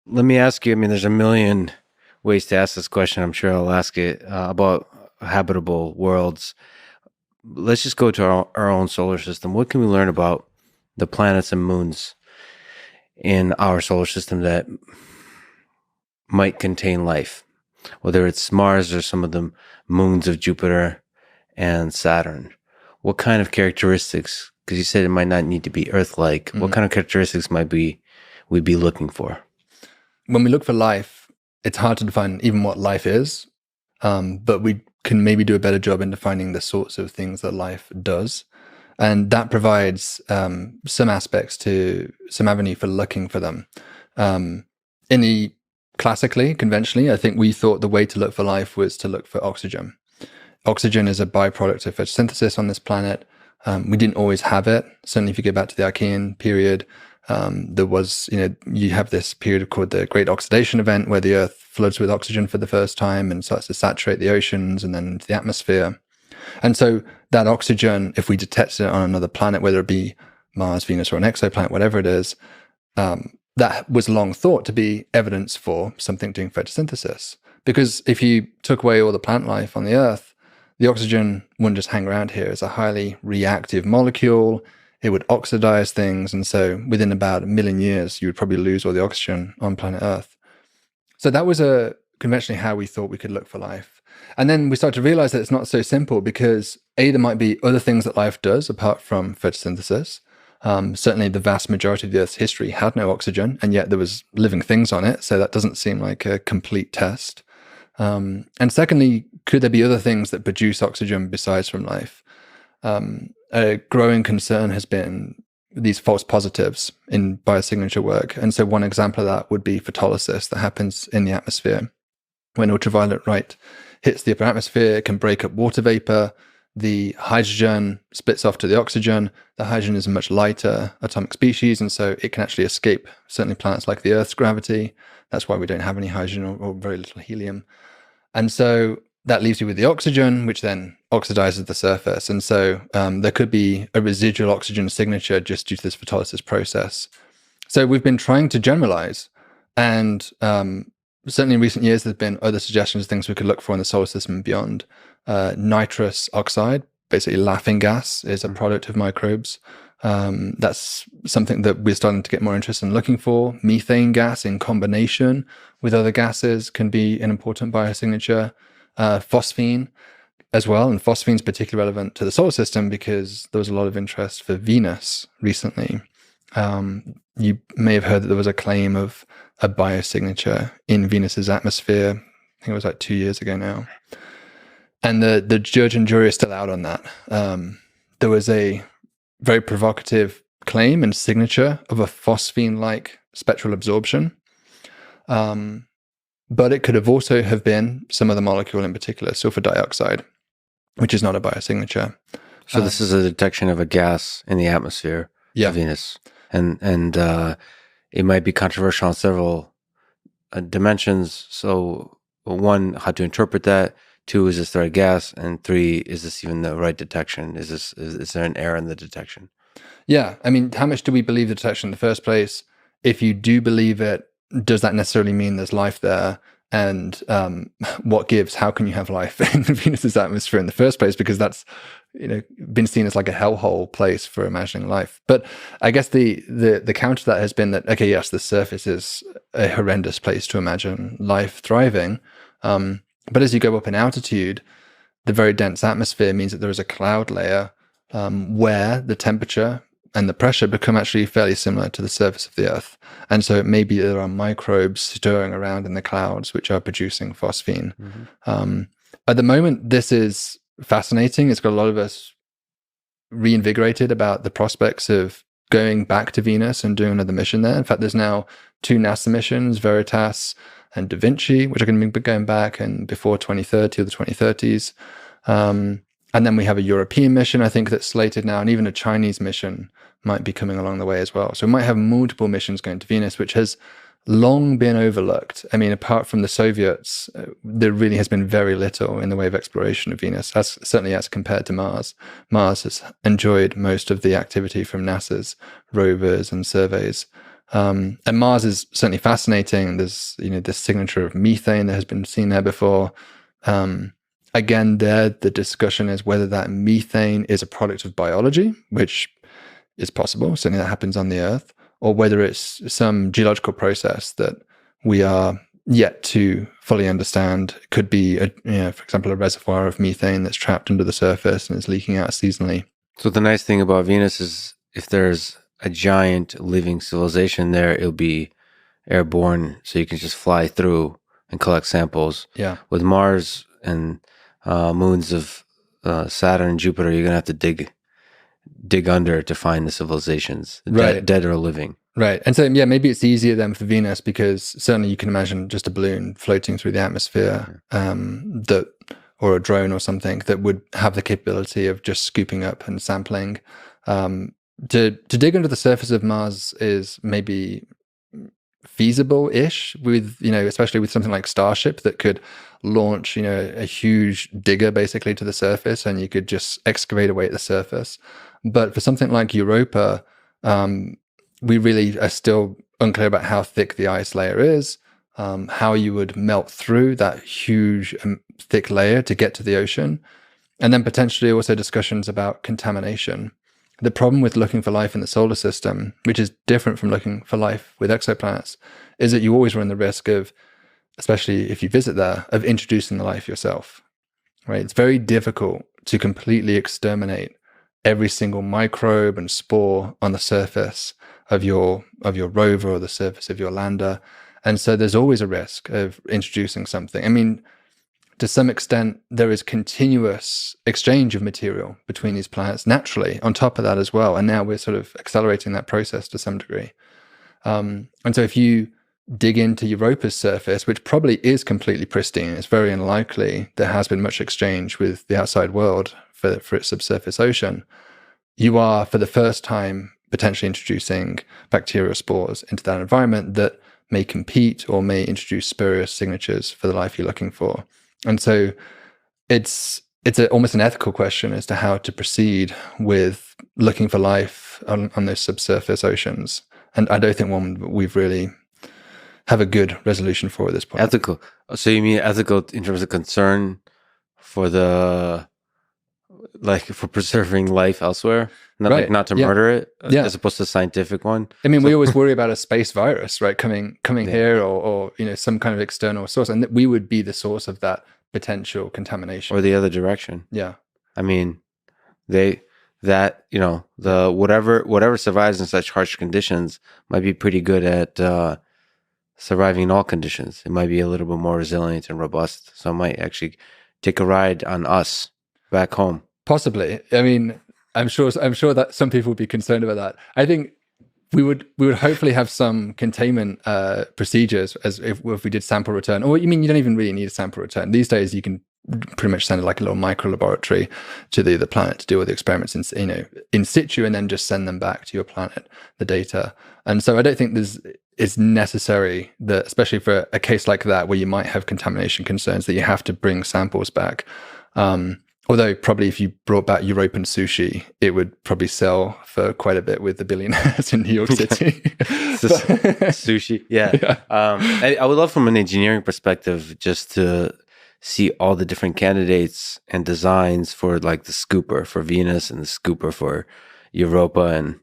Let me ask you, I mean, there's a million ways to ask this question. I'm sure I'll ask it about habitable worlds. Let's just go to our own solar system. What can we learn about the planets and moons in our solar system that might contain life? Whether it's Mars or some of the moons of Jupiter and Saturn. What kind of characteristics, because you said it might not need to be Earth-like, what kind of characteristics might we be looking for? When we look for life, it's hard to define even what life is, but we can maybe do a better job in defining the sorts of things that life does. And that provides some aspects to some avenue for looking for them. Classically, conventionally, I think we thought the way to look for life was to look for oxygen. Oxygen is a byproduct of photosynthesis on this planet. We didn't always have it. Certainly, if you go back to the Arcane period, there was, you have this period called the Great Oxidation Event where the Earth floods with oxygen for the first time and starts to saturate the oceans and then into the atmosphere. And so that oxygen, if we detected it on another planet, whether it be Mars, Venus, or an exoplanet, whatever it is, that was long thought to be evidence for something doing photosynthesis. Because if you took away all the plant life on the Earth, the oxygen wouldn't just hang around here. It's a highly reactive molecule. It would oxidize things. And so within about 1 million years, you would probably lose all the oxygen on planet Earth. So that was conventionally how we thought we could look for life. And then we started to realize that it's not so simple because there might be other things that life does apart from photosynthesis. Certainly the vast majority of the Earth's history had no oxygen, and yet there was living things on it. So that doesn't seem like a complete test. And secondly, could there be other things that produce oxygen besides from life? A growing concern has been these false positives in biosignature work. And so one example of that would be photolysis that happens in the atmosphere. When ultraviolet light hits the upper atmosphere, it can break up water vapor. The hydrogen splits off to the oxygen. The hydrogen is a much lighter atomic species, and so it can actually escape certainly planets like the Earth's gravity. That's why we don't have any hydrogen or very little helium. And so that leaves you with the oxygen, which then oxidizes the surface. And so there could be a residual oxygen signature just due to this photolysis process. So we've been trying to generalize, and certainly in recent years, there's been other suggestions, things we could look for in the solar system and beyond. Nitrous oxide, basically laughing gas, is a product of microbes. That's something that we're starting to get more interest in looking for. Methane gas in combination with other gases can be an important biosignature. Phosphine as well, and phosphine is particularly relevant to the solar system because there was a lot of interest for Venus recently. You may have heard that there was a claim of a biosignature in Venus's atmosphere. I think it was like 2 years ago now. And the judge and jury are still out on that. There was a very provocative claim and signature of a phosphine-like spectral absorption. But it could have also have been some other molecule in particular, sulfur dioxide, which is not a biosignature. So this is a detection of a gas in the atmosphere of Venus. And it might be controversial on several dimensions. So one, how to interpret that. 2, is this the right gas? And 3, is this even the right detection? Is there an error in the detection? Yeah. I mean, how much do we believe the detection in the first place? If you do believe it, does that necessarily mean there's life there? And what gives? How can you have life in Venus's atmosphere in the first place? Because that's been seen as like a hellhole place for imagining life. But I guess the counter to that has been that, okay, yes, the surface is a horrendous place to imagine life thriving. But as you go up in altitude, the very dense atmosphere means that there is a cloud layer where the temperature and the pressure become actually fairly similar to the surface of the Earth. And so it may be there are microbes stirring around in the clouds which are producing phosphine. Mm-hmm. At the moment, this is fascinating. It's got a lot of us reinvigorated about the prospects of going back to Venus and doing another mission there. In fact, there's now 2 NASA missions, Veritas and Da Vinci, which are going to be going back and before 2030 or the 2030s. And then we have a European mission, I think, that's slated now, and even a Chinese mission might be coming along the way as well. So we might have multiple missions going to Venus, which has long been overlooked. I mean, apart from the Soviets, there really has been very little in the way of exploration of Venus, certainly as compared to Mars. Mars has enjoyed most of the activity from NASA's rovers and surveys. And Mars is certainly fascinating. There's this signature of methane that has been seen there before. Again, there the discussion is whether that methane is a product of biology, which is possible, certainly that happens on the Earth, or whether it's some geological process that we are yet to fully understand. It could be, for example, a reservoir of methane that's trapped under the surface and is leaking out seasonally. So the nice thing about Venus is if there's a giant living civilization there, it'll be airborne, so you can just fly through and collect samples. Yeah. With Mars and moons of Saturn and Jupiter, you're gonna have to dig under to find the civilizations, Right. dead or living. Right. And so, yeah, maybe it's easier then for Venus because certainly you can imagine just a balloon floating through the atmosphere or a drone or something that would have the capability of just scooping up and sampling. To dig under the surface of Mars is maybe feasible-ish with, especially with something like Starship that could launch, a huge digger basically to the surface and you could just excavate away at the surface. But for something like Europa, we really are still unclear about how thick the ice layer is, how you would melt through that huge, thick layer to get to the ocean, and then potentially also discussions about contamination. The problem with looking for life in the solar system, which is different from looking for life with exoplanets, is that you always run the risk of, especially if you visit there, of introducing the life yourself, right? It's very difficult to completely exterminate every single microbe and spore on the surface of your rover or the surface of your lander. And so there's always a risk of introducing something. I mean, to some extent, there is continuous exchange of material between these planets naturally on top of that as well. And now we're sort of accelerating that process to some degree. And so if you dig into Europa's surface, which probably is completely pristine, it's very unlikely there has been much exchange with the outside world for its subsurface ocean, you are, for the first time, potentially introducing bacterial spores into that environment that may compete or may introduce spurious signatures for the life you're looking for. And so it's almost an ethical question as to how to proceed with looking for life on those subsurface oceans. And I don't think one we've really have a good resolution for at this point. Ethical. So you mean ethical in terms of concern for for preserving life elsewhere? Right. Not to murder it, Yeah. as opposed to a scientific one? I mean, we always worry about a space virus, right? Coming here or some kind of external source. And we would be the source of that potential contamination. Or the other direction. Yeah. I mean, whatever survives in such harsh conditions might be pretty good at surviving in all conditions. It might be a little bit more resilient and robust. So it might actually take a ride on us back home. Possibly. I mean, I'm sure that some people would be concerned about that. I think we would hopefully have some containment procedures as if we did sample return. Or you mean you don't even really need a sample return. These days you can pretty much send it like a little micro laboratory to the planet to do all the experiments in situ and then just send them back to your planet, the data. And so I don't think it's necessary that, especially for a case like that where you might have contamination concerns, that you have to bring samples back. Although probably if you brought back European sushi, it would probably sell for quite a bit with the billionaires in New York City. Sushi, yeah. I would love from an engineering perspective just to see all the different candidates and designs for like the scooper for Venus and the scooper for Europa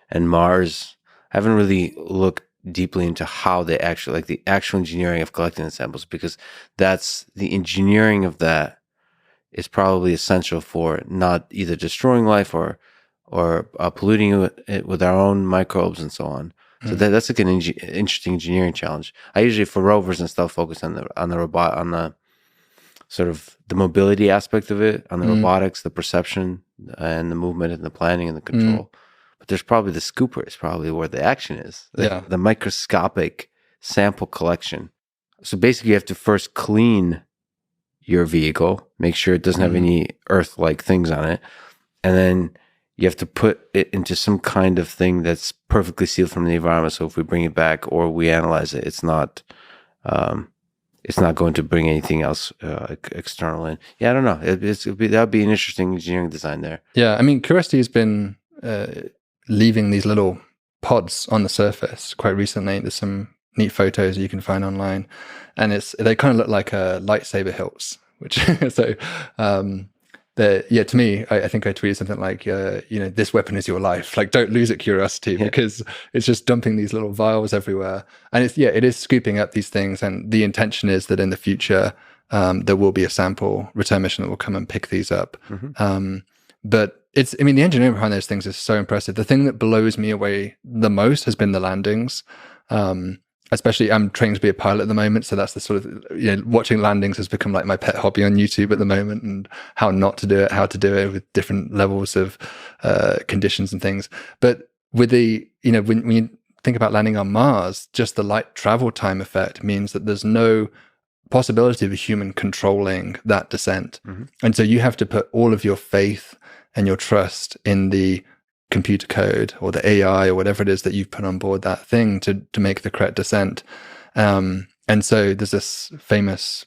and Mars. I haven't really looked deeply into how they actually, like the actual engineering of collecting the samples, because that's the engineering of that is probably essential for not either destroying life or polluting it with our own microbes and so on. So that's like an interesting engineering challenge. I usually, for rovers and stuff, focus on the sort of the mobility aspect of it, on the robotics, the perception, and the movement, and the planning and the control. But there's probably the scooper is probably where the action is. The microscopic sample collection. So basically, you have to first clean your vehicle, make sure it doesn't have any earth-like things on it, and then you have to put it into some kind of thing that's perfectly sealed from the environment. So if we bring it back or we analyze it, it's not going to bring anything else external in. Yeah, I don't know. That would be an interesting engineering design there. Yeah, I mean, Curiosity has been leaving these little pods on the surface quite recently. There's some neat photos you can find online, and they kind of look like lightsaber hilts, which so to me, I think I tweeted something like, this weapon is your life. Like, don't lose at curiosity, because it's just dumping these little vials everywhere. And it is scooping up these things. And the intention is that in the future, there will be a sample return mission that will come and pick these up. But the engineering behind those things is so impressive. The thing that blows me away the most has been the landings. Especially, I'm training to be a pilot at the moment, so that's the sort of, watching landings has become like my pet hobby on YouTube at the moment, and how not to do it, how to do it with different levels of conditions and things. But with when you think about landing on Mars, just the light travel time effect means that there's no possibility of a human controlling that descent. And so you have to put all of your faith and your trust in the computer code or the AI or whatever it is that you've put on board that thing to make the correct descent. And so there's this famous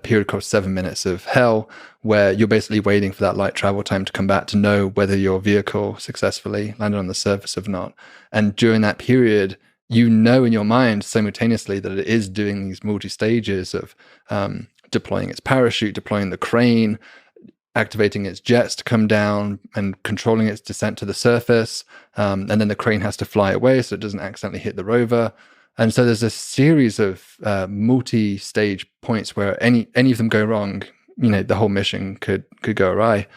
period called 7 minutes of hell, where you're basically waiting for that light travel time to come back to know whether your vehicle successfully landed on the surface or not. And during that period, in your mind simultaneously that it is doing these multi-stages of deploying its parachute, deploying the crane, activating its jets to come down and controlling its descent to the surface. And then the crane has to fly away so it doesn't accidentally hit the rover. And so there's a series of multi-stage points where any of them go wrong, the whole mission could go awry.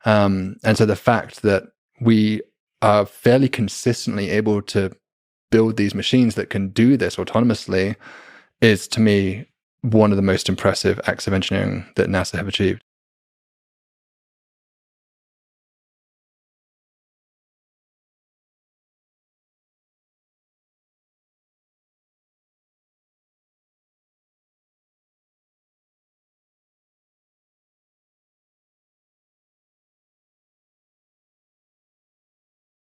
And so the fact that we are fairly consistently able to build these machines that can do this autonomously is, to me, one of the most impressive acts of engineering that NASA have achieved.